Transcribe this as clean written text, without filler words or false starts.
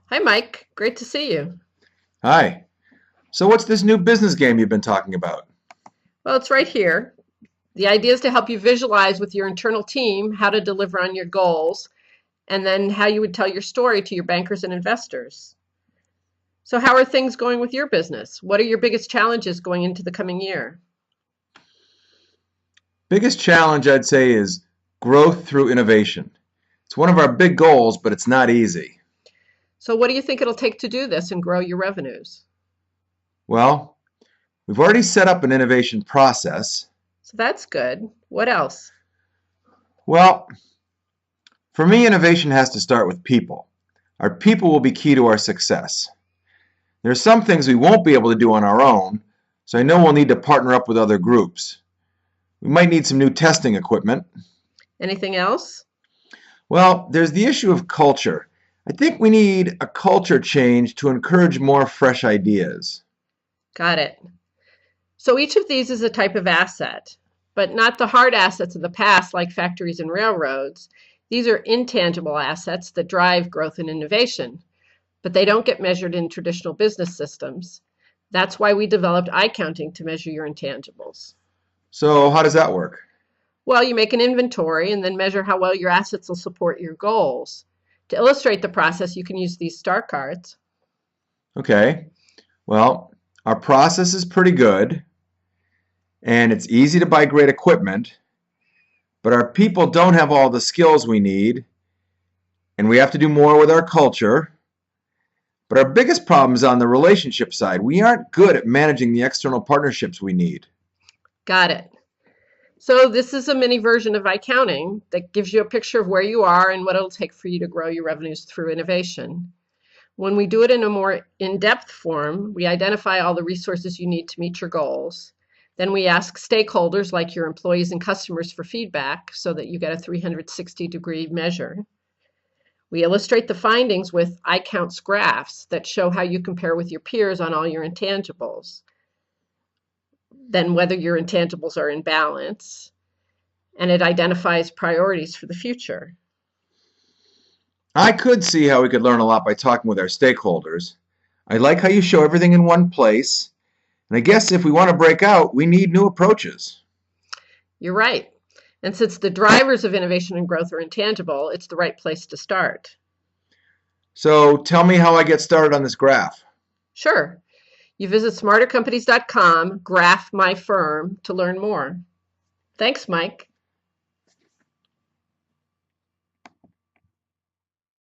Hi, Mike. Great to see you. Hi. So what's this new business game you've been talking about? Well, it's right here. The idea is to help you visualize with your internal team how to deliver on your goals and then how you would tell your story to your bankers and investors. So, how are things going with your business? What are your biggest challenges going into the coming year? Biggest challenge I'd say is growth through innovation. It's one of our big goals, but it's not easy. So, what do you think it'll take to do this and grow your revenues? Well, we've already set up an innovation process. So, that's good. What else? Well, for me, innovation has to start with people. Our people will be key to our success. There are some things we won't be able to do on our own, so I know we'll need to partner up with other groups. We might need some new testing equipment. Anything else? Well, there's the issue of culture. I think we need a culture change to encourage more fresh ideas. Got it. So, each of these is a type of asset, but not the hard assets of the past like factories and railroads. These are intangible assets that drive growth and innovation, but they don't get measured in traditional business systems. That's why we developed iCounting to measure your intangibles. So, how does that work? Well, you make an inventory and then measure how well your assets will support your goals. To illustrate the process, you can use these star cards. Okay, well, our process is pretty good and it's easy to buy great equipment, but our people don't have all the skills we need and we have to do more with our culture. But our biggest problem is on the relationship side. We aren't good at managing the external partnerships we need. Got it. So this is a mini version of iCounting that gives you a picture of where you are and what it'll take for you to grow your revenues through innovation. When we do it in a more in-depth form, we identify all the resources you need to meet your goals. Then we ask stakeholders like your employees and customers for feedback so that you get a 360-degree measure. We illustrate the findings with ICounts graphs that show how you compare with your peers on all your intangibles, then whether your intangibles are in balance, and it identifies priorities for the future. I could see how we could learn a lot by talking with our stakeholders. I like how you show everything in one place, and I guess if we want to break out, we need new approaches. You're right. And since the drivers of innovation and growth are intangible, it's the right place to start. So tell me how I get started on this graph. Sure. You visit smartercompanies.com, graph my firm to learn more. Thanks, Mike.